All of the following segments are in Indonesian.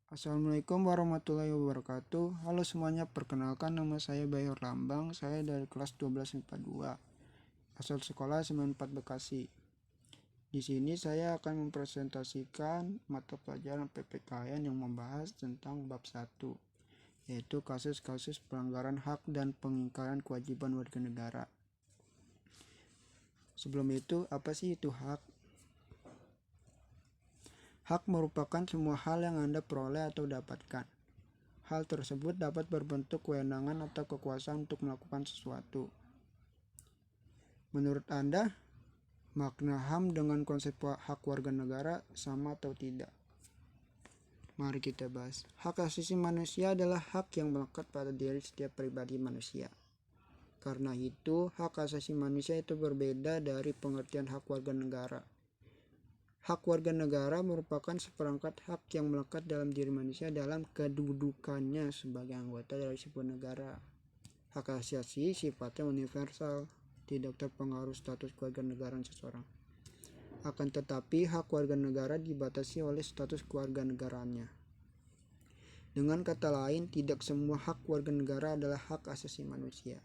Assalamualaikum warahmatullahi wabarakatuh. Halo semuanya, perkenalkan nama saya Bayor Lambang. Saya dari kelas 12 MIPA 2, asal sekolah 94 Bekasi. Di sini saya akan mempresentasikan mata pelajaran PPKN yang membahas tentang bab 1, yaitu kasus-kasus pelanggaran hak dan pengingkaran kewajiban warga negara. Sebelum itu, apa sih itu hak? Hak merupakan semua hal yang Anda peroleh atau dapatkan. Hal tersebut dapat berbentuk kewenangan atau kekuasaan untuk melakukan sesuatu. Menurut Anda, makna HAM dengan konsep hak warga negara sama atau tidak? Mari kita bahas. Hak asasi manusia adalah hak yang melekat pada diri setiap pribadi manusia. Karena itu, hak asasi manusia itu berbeda dari pengertian hak warga negara. Hak warga negara merupakan seperangkat hak yang melekat dalam diri manusia dalam kedudukannya sebagai anggota dari sebuah negara. Hak asasi sifatnya universal, tidak terpengaruh status kewarganegaraan seseorang. Akan tetapi, hak warga negara dibatasi oleh status kewarganegaraannya. Dengan kata lain, tidak semua hak warga negara adalah hak asasi manusia.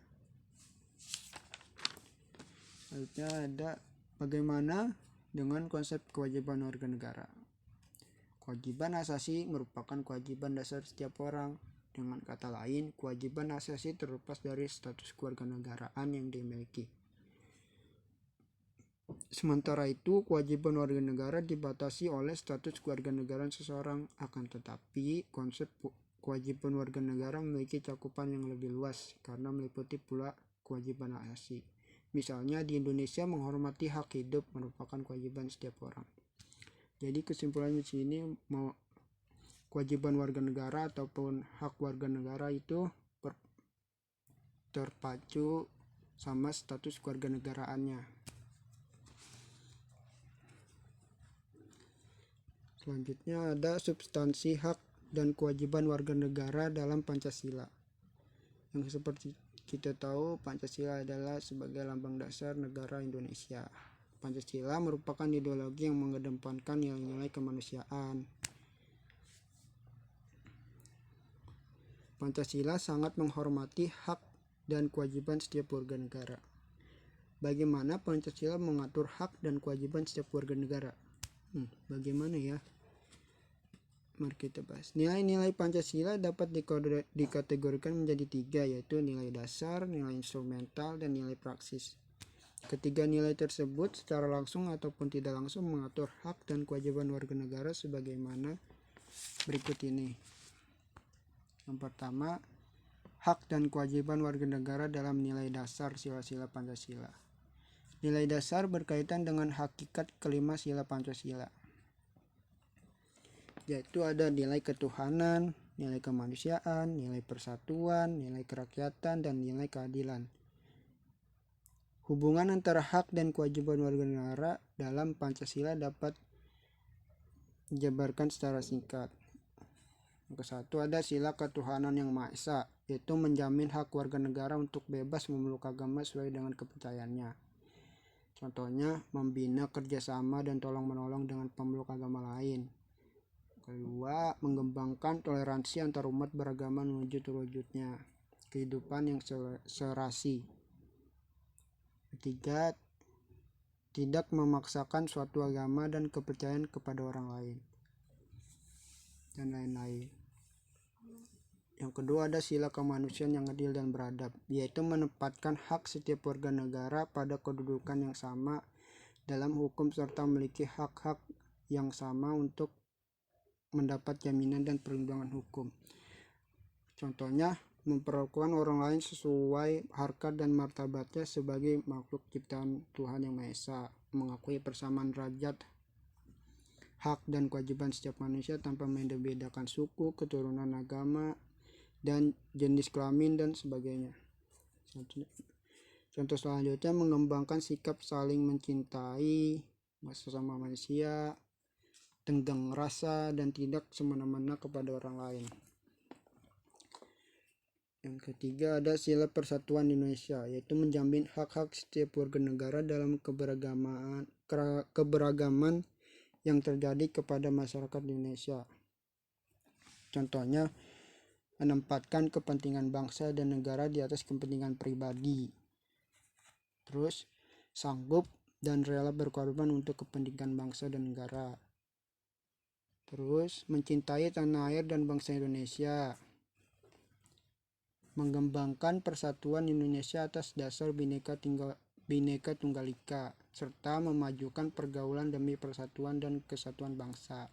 Selanjutnya ada bagaimana dengan konsep kewajiban warga negara. Kewajiban asasi merupakan kewajiban dasar setiap orang. Dengan kata lain, kewajiban asasi terlepas dari status kewarganegaraan yang dimiliki. Sementara itu, kewajiban warga negara dibatasi oleh status kewarganegaraan seseorang. Akan tetapi, konsep kewajiban warga negara memiliki cakupan yang lebih luas karena meliputi pula kewajiban asasi. Misalnya di Indonesia, menghormati hak hidup merupakan kewajiban setiap orang. Jadi kesimpulannya di sini, kewajiban warga negara ataupun hak warga negara itu terpacu sama status kewarganegaraannya. Selanjutnya ada substansi hak dan kewajiban warga negara dalam Pancasila. Yang seperti kita tahu, Pancasila adalah sebagai lambang dasar negara Indonesia. Pancasila merupakan ideologi yang mengedepankan nilai-nilai kemanusiaan. Pancasila sangat menghormati hak dan kewajiban setiap warga negara. Bagaimana Pancasila mengatur hak dan kewajiban setiap warga negara? Bagaimana ya? Mari kita bahas. Nilai-nilai Pancasila dapat dikategorikan menjadi 3, yaitu nilai dasar, nilai instrumental, dan nilai praksis. Ketiga nilai tersebut secara langsung ataupun tidak langsung mengatur hak dan kewajiban warga negara sebagaimana berikut ini. Yang pertama, hak dan kewajiban warga negara dalam nilai dasar sila-sila Pancasila. Nilai dasar berkaitan dengan hakikat kelima sila Pancasila, yaitu ada nilai ketuhanan, nilai kemanusiaan, nilai persatuan, nilai kerakyatan, dan nilai keadilan. Hubungan antara hak dan kewajiban warga negara dalam Pancasila dapat dijabarkan secara singkat. Yang ke-1 ada sila ketuhanan yang Maha Esa, yaitu menjamin hak warga negara untuk bebas memeluk agama sesuai dengan kepercayaannya. Contohnya, membina kerjasama dan tolong-menolong dengan pemeluk agama lain. Kedua, mengembangkan toleransi antar umat beragama menuju terwujudnya kehidupan yang serasi. Ketiga, tidak memaksakan suatu agama dan kepercayaan kepada orang lain, dan lain-lain. Yang kedua ada sila kemanusiaan yang adil dan beradab, yaitu menempatkan hak setiap warga negara pada kedudukan yang sama dalam hukum serta memiliki hak-hak yang sama untuk mendapat jaminan dan perlindungan hukum. Contohnya, memperlakukan orang lain sesuai harkat dan martabatnya sebagai makhluk ciptaan Tuhan Yang Maha Esa, mengakui persamaan derajat, hak dan kewajiban setiap manusia tanpa membedakan suku, keturunan, agama, dan jenis kelamin dan sebagainya. Contoh selanjutnya, mengembangkan sikap saling mencintai sesama manusia, tenggang rasa, dan tidak semena-mena kepada orang lain. Yang ketiga ada sila persatuan Indonesia, yaitu menjamin hak-hak setiap warga negara dalam keberagaman yang terjadi kepada masyarakat Indonesia. Contohnya, menempatkan kepentingan bangsa dan negara di atas kepentingan pribadi. Terus, sanggup dan rela berkorban untuk kepentingan bangsa dan negara. Terus, mencintai tanah air dan bangsa Indonesia. Mengembangkan persatuan Indonesia atas dasar Bhinneka Tunggal Ika, serta memajukan pergaulan demi persatuan dan kesatuan bangsa.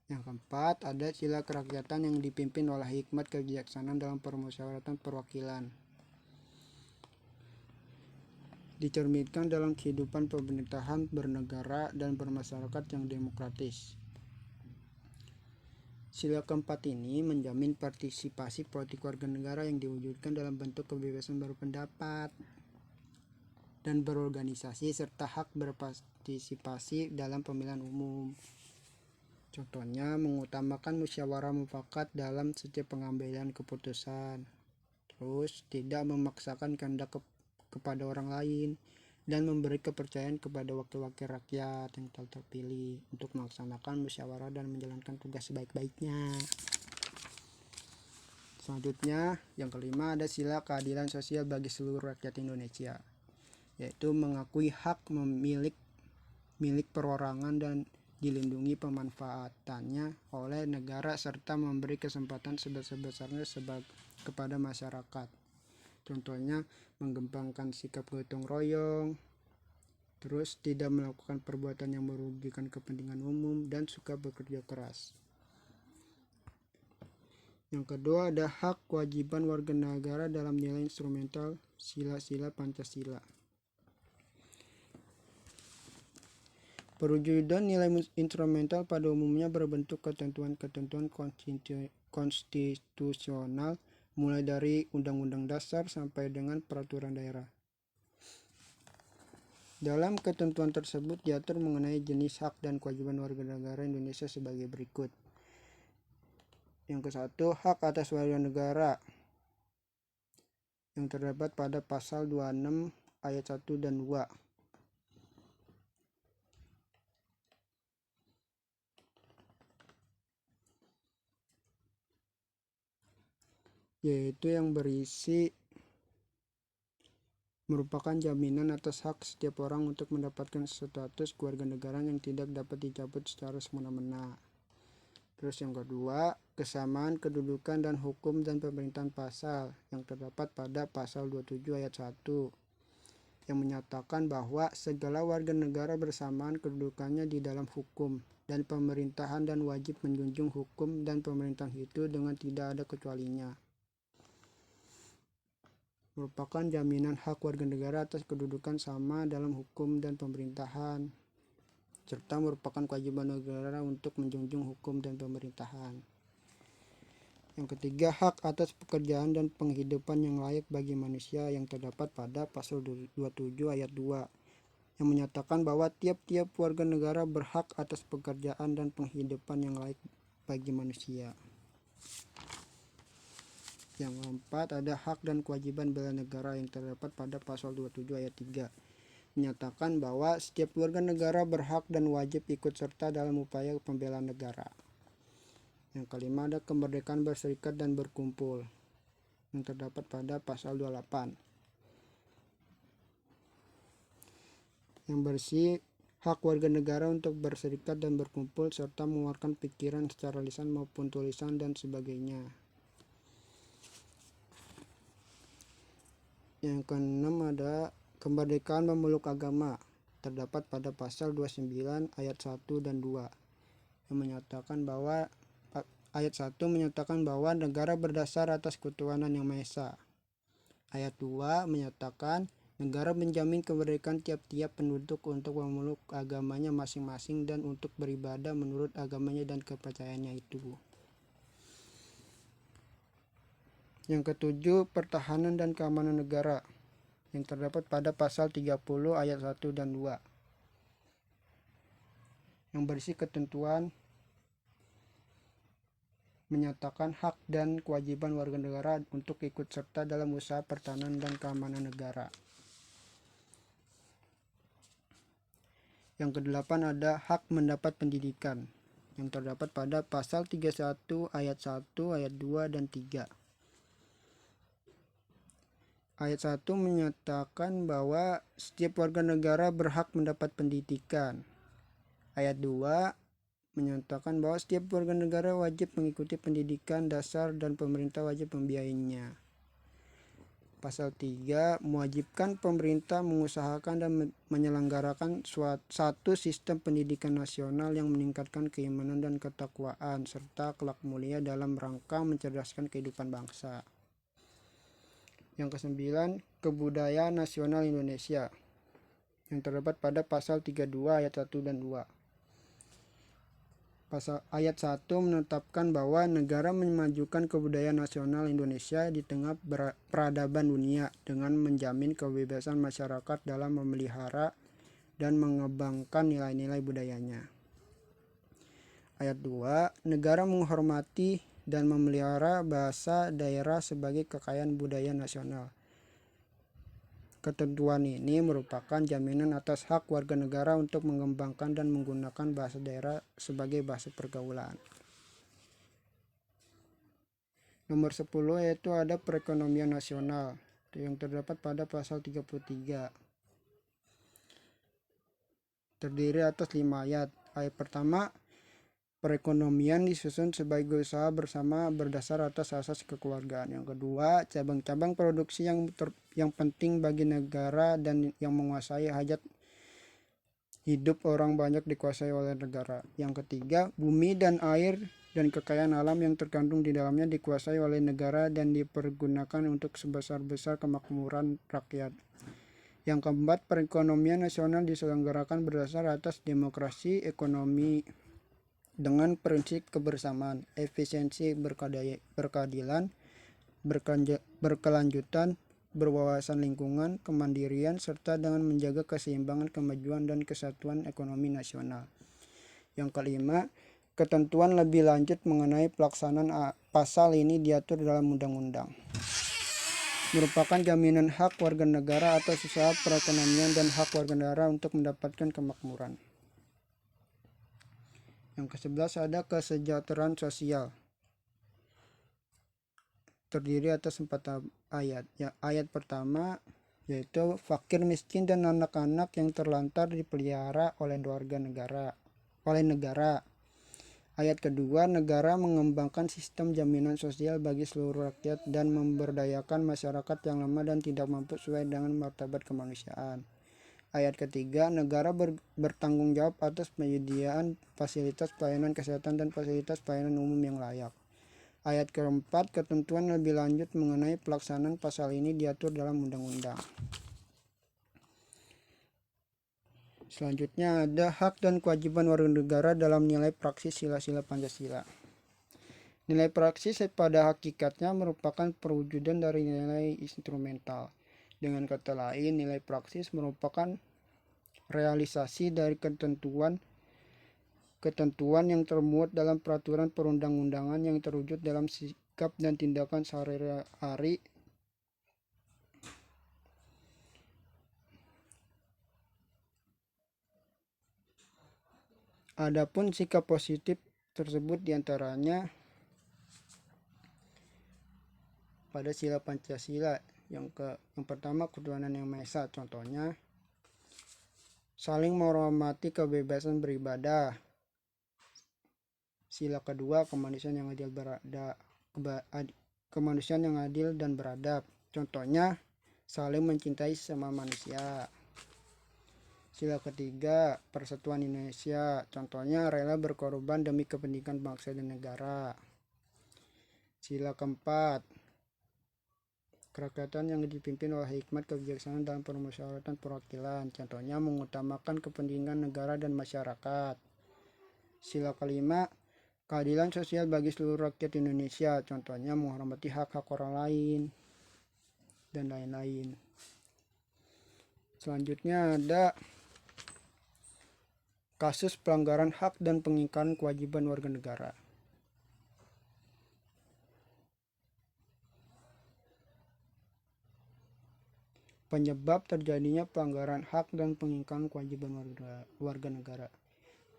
Yang keempat, ada sila kerakyatan yang dipimpin oleh hikmat kebijaksanaan dalam permusyawaratan perwakilan. Dicerminkan dalam kehidupan pemerintahan bernegara dan bermasyarakat yang demokratis. Sila keempat ini menjamin partisipasi politik warga negara yang diwujudkan dalam bentuk kebebasan berpendapat dan berorganisasi serta hak berpartisipasi dalam pemilihan umum. Contohnya, mengutamakan musyawarah mufakat dalam setiap pengambilan keputusan. Terus, tidak memaksakan kehendak kepada orang lain dan memberi kepercayaan kepada wakil-wakil rakyat yang telah terpilih untuk melaksanakan musyawarah dan menjalankan tugas sebaik-baiknya. Selanjutnya, yang kelima ada sila keadilan sosial bagi seluruh rakyat Indonesia, yaitu mengakui hak milik perorangan dan dilindungi pemanfaatannya oleh negara serta memberi kesempatan sebesar-besarnya kepada masyarakat. Contohnya, mengembangkan sikap gotong royong, terus tidak melakukan perbuatan yang merugikan kepentingan umum, dan suka bekerja keras. Yang kedua ada hak kewajiban warga negara dalam nilai instrumental sila-sila Pancasila. Perwujudan nilai instrumental pada umumnya berbentuk ketentuan-ketentuan konstitusional mulai dari Undang-Undang Dasar sampai dengan peraturan daerah. Dalam ketentuan tersebut diatur mengenai jenis hak dan kewajiban warga negara Indonesia sebagai berikut. Yang ke-1, hak atas warga negara yang terdapat pada pasal 26 ayat 1 dan 2. Yaitu yang berisi merupakan jaminan atas hak setiap orang untuk mendapatkan status kewarganegaraan yang tidak dapat dicabut secara semena-mena. Terus yang kedua, kesamaan kedudukan dan hukum dan pemerintahan pasal yang terdapat pada pasal 27 ayat 1 yang menyatakan bahwa segala warga negara bersamaan kedudukannya di dalam hukum dan pemerintahan dan wajib menjunjung hukum dan pemerintahan itu dengan tidak ada kecualinya. Merupakan jaminan hak warga negara atas kedudukan sama dalam hukum dan pemerintahan, serta merupakan kewajiban negara untuk menjunjung hukum dan pemerintahan. Yang ketiga, hak atas pekerjaan dan penghidupan yang layak bagi manusia yang terdapat pada pasal 27 ayat 2 yang menyatakan bahwa tiap-tiap warga negara berhak atas pekerjaan dan penghidupan yang layak bagi manusia. Yang keempat, ada hak dan kewajiban bela negara yang terdapat pada pasal 27 ayat 3 menyatakan bahwa setiap warga negara berhak dan wajib ikut serta dalam upaya pembelaan negara. Yang kelima, ada kemerdekaan berserikat dan berkumpul yang terdapat pada pasal 28 yang berisi hak warga negara untuk berserikat dan berkumpul serta mengeluarkan pikiran secara lisan maupun tulisan dan sebagainya. Yang keenam ada kemerdekaan memeluk agama terdapat pada pasal 29 ayat 1 dan 2 yang menyatakan bahwa ayat 1 menyatakan bahwa negara berdasar atas ketuhanan yang Maha Esa. Ayat 2 menyatakan negara menjamin kemerdekaan tiap-tiap penduduk untuk memeluk agamanya masing-masing dan untuk beribadah menurut agamanya dan kepercayaannya itu. Yang ketujuh, pertahanan dan keamanan negara yang terdapat pada pasal 30 ayat 1 dan 2 yang berisi ketentuan menyatakan hak dan kewajiban warga negara untuk ikut serta dalam usaha pertahanan dan keamanan negara. Yang kedelapan ada hak mendapat pendidikan yang terdapat pada pasal 31 ayat 1, ayat 2, dan 3. Ayat 1 menyatakan bahwa setiap warga negara berhak mendapat pendidikan. Ayat 2 menyatakan bahwa setiap warga negara wajib mengikuti pendidikan dasar dan pemerintah wajib membiayainya. Pasal 3 mewajibkan pemerintah mengusahakan dan menyelenggarakan satu sistem pendidikan nasional yang meningkatkan keimanan dan ketakwaan serta akhlak mulia dalam rangka mencerdaskan kehidupan bangsa. Yang ke-9, kebudayaan nasional Indonesia yang terdapat pada pasal 32 ayat 1 dan 2. Pasal ayat 1 menetapkan bahwa negara memajukan kebudayaan nasional Indonesia di tengah peradaban dunia dengan menjamin kebebasan masyarakat dalam memelihara dan mengembangkan nilai-nilai budayanya. Ayat 2, negara menghormati dan memelihara bahasa daerah sebagai kekayaan budaya nasional. Ketentuan ini merupakan jaminan atas hak warga negara untuk mengembangkan dan menggunakan bahasa daerah sebagai bahasa pergaulan. Nomor 10 yaitu ada perekonomian nasional yang terdapat pada pasal 33. Terdiri atas 5 ayat. Ayat pertama, perekonomian disusun sebagai usaha bersama berdasar atas asas kekeluargaan. Yang kedua, cabang-cabang produksi yang penting bagi negara dan yang menguasai hajat hidup orang banyak dikuasai oleh negara. Yang ketiga, bumi dan air dan kekayaan alam yang terkandung di dalamnya dikuasai oleh negara dan dipergunakan untuk sebesar-besar kemakmuran rakyat. Yang keempat, perekonomian nasional diselenggarakan berdasar atas demokrasi ekonomi dengan prinsip kebersamaan, efisiensi, berkeadilan, berkelanjutan, berwawasan lingkungan, kemandirian, serta dengan menjaga keseimbangan, kemajuan, dan kesatuan ekonomi nasional. Yang kelima, ketentuan lebih lanjut mengenai pelaksanaan pasal ini diatur dalam undang-undang. Merupakan jaminan hak warga negara atas usaha perekonomian dan hak warga negara untuk mendapatkan kemakmuran. Yang ke-11 ada kesejahteraan sosial. Terdiri atas 4 ayat. Ya, ayat pertama yaitu fakir miskin dan anak-anak yang terlantar dipelihara oleh negara. Ayat kedua, negara mengembangkan sistem jaminan sosial bagi seluruh rakyat dan memberdayakan masyarakat yang lemah dan tidak mampu sesuai dengan martabat kemanusiaan. Ayat ketiga, negara bertanggung jawab atas penyediaan fasilitas pelayanan kesehatan dan fasilitas pelayanan umum yang layak. Ayat keempat, ketentuan lebih lanjut mengenai pelaksanaan pasal ini diatur dalam undang-undang. Selanjutnya ada hak dan kewajiban warga negara dalam nilai praksis sila-sila Pancasila. Nilai praksis pada hakikatnya merupakan perwujudan dari nilai instrumental. Dengan kata lain, nilai praksis merupakan realisasi dari ketentuan yang termuat dalam peraturan perundang-undangan yang terwujud dalam sikap dan tindakan sehari-hari Adapun sikap positif tersebut diantaranya pada sila Pancasila yang pertama ketuhanan yang Maha Esa, contohnya saling menghormati kebebasan beribadah. Sila kedua kemanusiaan yang adil dan beradab, contohnya saling mencintai sesama manusia. Sila ketiga persatuan Indonesia, contohnya rela berkorban demi kepentingan bangsa dan negara. Sila keempat kerakyatan yang dipimpin oleh hikmat kebijaksanaan dalam permusyawaratan perwakilan, contohnya mengutamakan kepentingan negara dan masyarakat. Sila kelima, keadilan sosial bagi seluruh rakyat Indonesia, contohnya menghormati hak-hak orang lain, dan lain-lain. Selanjutnya ada kasus pelanggaran hak dan pengingkaran kewajiban warga negara. Penyebab terjadinya pelanggaran hak dan pengingkaran kewajiban warga negara.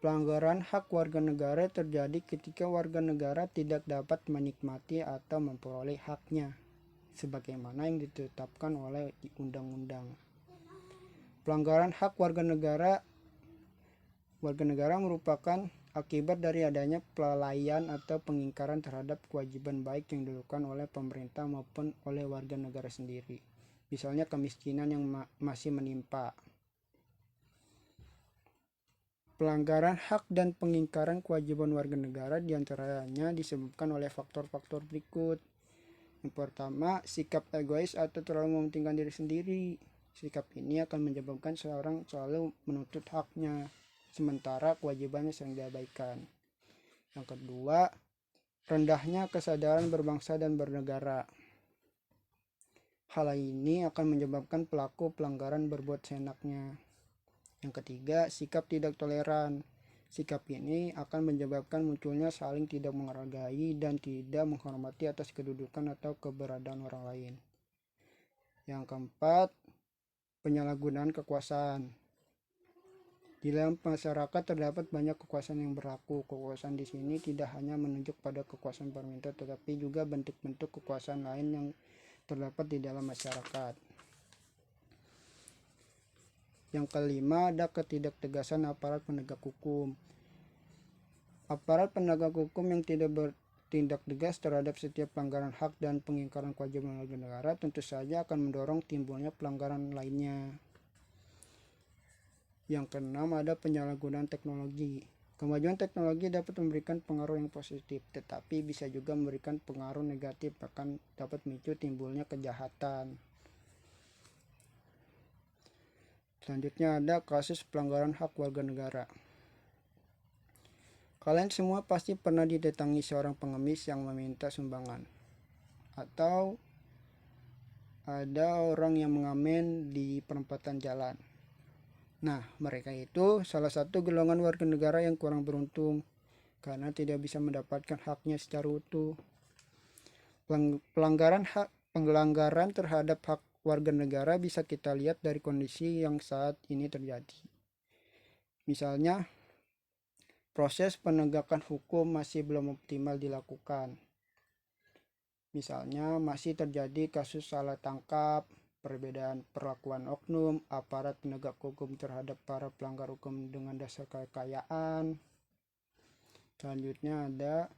Pelanggaran hak warga negara terjadi ketika warga negara tidak dapat menikmati atau memperoleh haknya, sebagaimana yang ditetapkan oleh undang-undang. Pelanggaran hak warga negara merupakan akibat dari adanya pelalaian atau pengingkaran terhadap kewajiban baik yang dilakukan oleh pemerintah maupun oleh warga negara sendiri. Misalnya kemiskinan yang masih menimpa. Pelanggaran hak dan pengingkaran kewajiban warga negara diantaranya disebabkan oleh faktor-faktor berikut. Yang pertama, sikap egois atau terlalu mementingkan diri sendiri. Sikap ini akan menyebabkan seorang selalu menuntut haknya, sementara kewajibannya sering diabaikan. Yang kedua, rendahnya kesadaran berbangsa dan bernegara. Hal ini akan menyebabkan pelaku pelanggaran berbuat seenaknya. Yang ketiga, sikap tidak toleran. Sikap ini akan menyebabkan munculnya saling tidak menghargai dan tidak menghormati atas kedudukan atau keberadaan orang lain. Yang keempat, penyalahgunaan kekuasaan. Di dalam masyarakat terdapat banyak kekuasaan yang berlaku. Kekuasaan di sini tidak hanya menunjuk pada kekuasaan pemerintah, tetapi juga bentuk-bentuk kekuasaan lain yang terdapat di dalam masyarakat. Yang kelima, ada ketidaktegasan aparat penegak hukum. Aparat penegak hukum yang tidak bertindak tegas terhadap setiap pelanggaran hak dan pengingkaran kewajiban warga negara tentu saja akan mendorong timbulnya pelanggaran lainnya. Yang keenam, ada penyalahgunaan teknologi. Kemajuan teknologi dapat memberikan pengaruh yang positif, tetapi bisa juga memberikan pengaruh negatif, bahkan dapat memicu timbulnya kejahatan. Selanjutnya ada kasus pelanggaran hak warga negara. Kalian semua pasti pernah didatangi seorang pengemis yang meminta sumbangan. Atau ada orang yang mengamen di perempatan jalan. Nah, mereka itu salah satu golongan warga negara yang kurang beruntung karena tidak bisa mendapatkan haknya secara utuh. Pelanggaran terhadap hak warga negara bisa kita lihat dari kondisi yang saat ini terjadi. Misalnya, proses penegakan hukum masih belum optimal dilakukan. Misalnya, masih terjadi kasus salah tangkap, perbedaan perlakuan oknum, aparat penegak hukum terhadap para pelanggar hukum dengan dasar kekayaan. Selanjutnya ada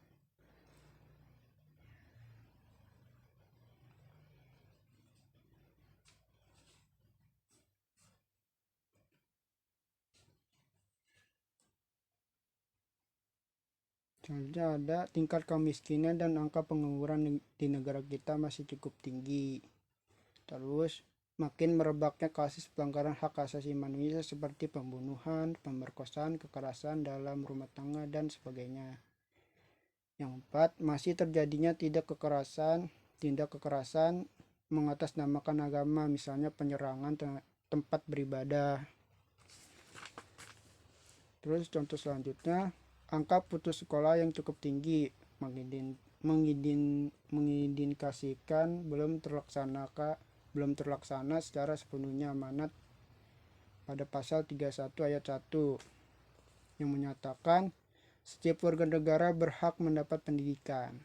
tingkat kemiskinan dan angka pengangguran di negara kita masih cukup tinggi. Terus makin merebaknya kasus pelanggaran hak asasi manusia seperti pembunuhan, pemerkosaan, kekerasan dalam rumah tangga, dan sebagainya. Yang keempat, masih terjadinya tindak kekerasan mengatasnamakan agama, misalnya penyerangan tempat beribadah. Terus contoh selanjutnya, angka putus sekolah yang cukup tinggi mengindikasikan belum terlaksana secara sepenuhnya amanat pada pasal 31 ayat 1 yang menyatakan setiap warga negara berhak mendapat pendidikan.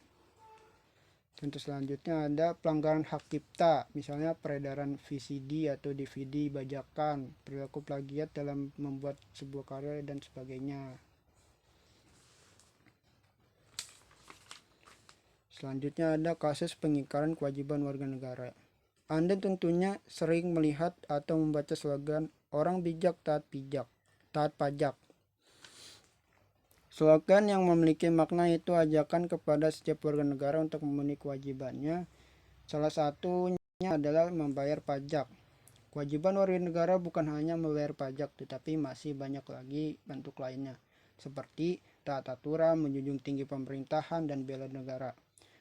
Contoh selanjutnya ada pelanggaran hak cipta, misalnya peredaran VCD atau DVD bajakan, perilaku plagiat dalam membuat sebuah karya, dan sebagainya. Selanjutnya ada kasus pengingkaran kewajiban warga negara. Anda tentunya sering melihat atau membaca slogan "Orang bijak taat pajak". Slogan yang memiliki makna itu ajakan kepada setiap warga negara untuk memenuhi kewajibannya. Salah satunya adalah membayar pajak. Kewajiban warga negara bukan hanya membayar pajak, tetapi masih banyak lagi bentuk lainnya, seperti taat aturan, menjunjung tinggi pemerintahan, dan bela negara.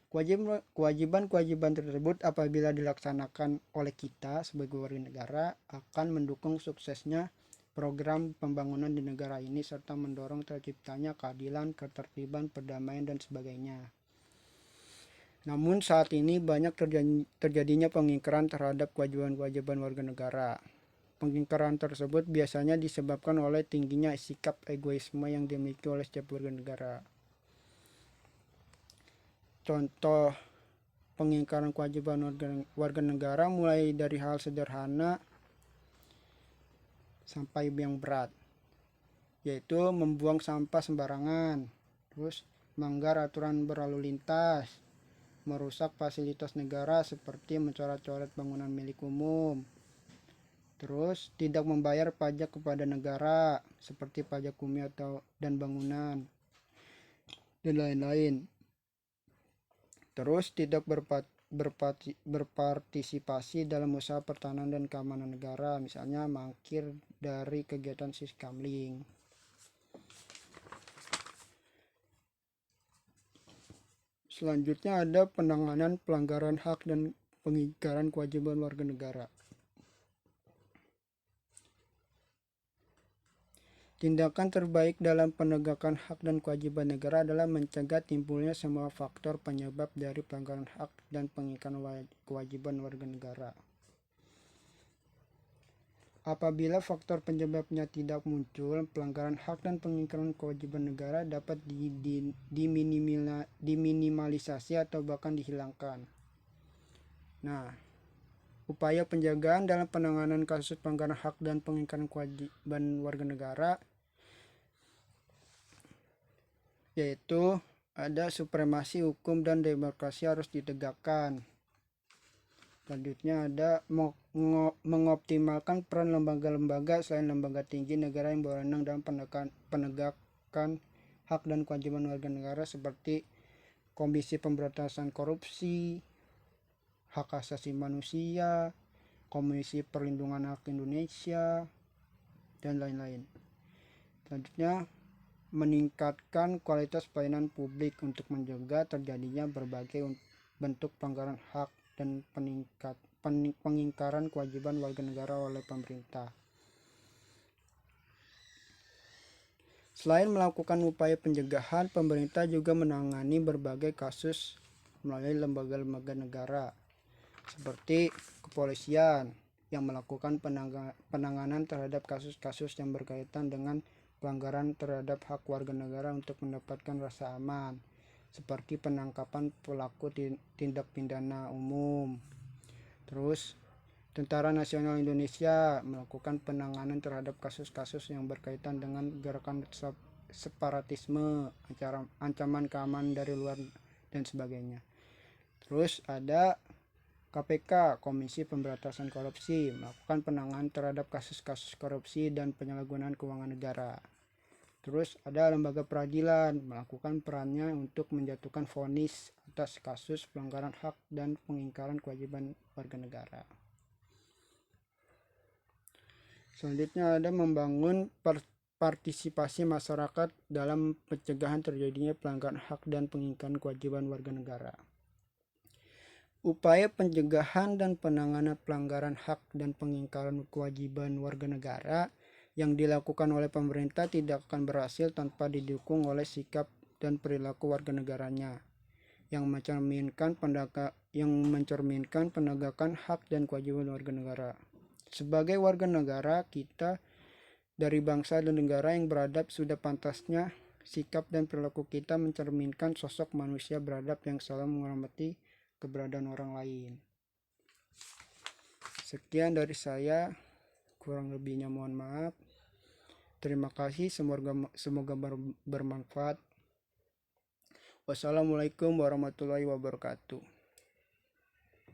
Kewajiban tersebut apabila dilaksanakan oleh kita sebagai warga negara akan mendukung suksesnya program pembangunan di negara ini serta mendorong terciptanya keadilan, ketertiban, perdamaian, dan sebagainya. Namun saat ini banyak terjadinya pengingkaran terhadap kewajiban-kewajiban warga negara. Pengingkaran tersebut biasanya disebabkan oleh tingginya sikap egoisme yang dimiliki oleh setiap warga negara. Contoh pengingkaran kewajiban warga negara mulai dari hal sederhana sampai yang berat, yaitu membuang sampah sembarangan, terus melanggar aturan berlalu lintas, merusak fasilitas negara seperti mencoret-coret bangunan milik umum, terus tidak membayar pajak kepada negara seperti pajak bumi dan bangunan dan lain-lain. Terus tidak berpartisipasi dalam usaha pertahanan dan keamanan negara, misalnya mangkir dari kegiatan siskamling. Selanjutnya ada penanganan pelanggaran hak dan pengingkaran kewajiban warga negara. Tindakan terbaik dalam penegakan hak dan kewajiban negara adalah mencegah timbulnya semua faktor penyebab dari pelanggaran hak dan pengingkaran kewajiban warga negara. Apabila faktor penyebabnya tidak muncul, pelanggaran hak dan pengingkaran kewajiban negara dapat diminimalisasi atau bahkan dihilangkan. Nah, upaya penjagaan dalam penanganan kasus pelanggaran hak dan pengingkaran kewajiban warga negara yaitu ada supremasi hukum dan demokrasi harus ditegakkan. Selanjutnya ada mengoptimalkan peran lembaga-lembaga selain lembaga tinggi negara yang berwenang dalam penegakan hak dan kewajiban warga negara seperti Komisi Pemberantasan Korupsi, Hak Asasi Manusia, Komisi Perlindungan Hak Indonesia, dan lain-lain. Selanjutnya, meningkatkan kualitas pelayanan publik untuk mencegah terjadinya berbagai bentuk pelanggaran hak dan pengingkaran kewajiban warga negara oleh pemerintah. Selain melakukan upaya pencegahan, pemerintah juga menangani berbagai kasus melalui lembaga-lembaga negara seperti kepolisian yang melakukan penanganan terhadap kasus-kasus yang berkaitan dengan pelanggaran terhadap hak warga negara untuk mendapatkan rasa aman, seperti penangkapan pelaku tindak pidana umum. Terus, Tentara Nasional Indonesia melakukan penanganan terhadap kasus-kasus yang berkaitan dengan gerakan separatisme, ancaman keamanan dari luar, dan sebagainya. Terus ada KPK, Komisi Pemberantasan Korupsi, melakukan penanganan terhadap kasus-kasus korupsi dan penyalahgunaan keuangan negara. Terus ada lembaga peradilan, melakukan perannya untuk menjatuhkan vonis atas kasus pelanggaran hak dan pengingkaran kewajiban warga negara. Selanjutnya ada membangun partisipasi masyarakat dalam pencegahan terjadinya pelanggaran hak dan pengingkaran kewajiban warga negara. Upaya pencegahan dan penanganan pelanggaran hak dan pengingkaran kewajiban warga negara yang dilakukan oleh pemerintah tidak akan berhasil tanpa didukung oleh sikap dan perilaku warga negaranya yang mencerminkan penegakan hak dan kewajiban warga negara. Sebagai warga negara, kita dari bangsa dan negara yang beradab, sudah pantasnya sikap dan perilaku kita mencerminkan sosok manusia beradab yang selalu menghormati keberadaan orang lain. Sekian dari saya, kurang lebihnya mohon maaf. Terima kasih, semoga bermanfaat. Wassalamualaikum warahmatullahi wabarakatuh.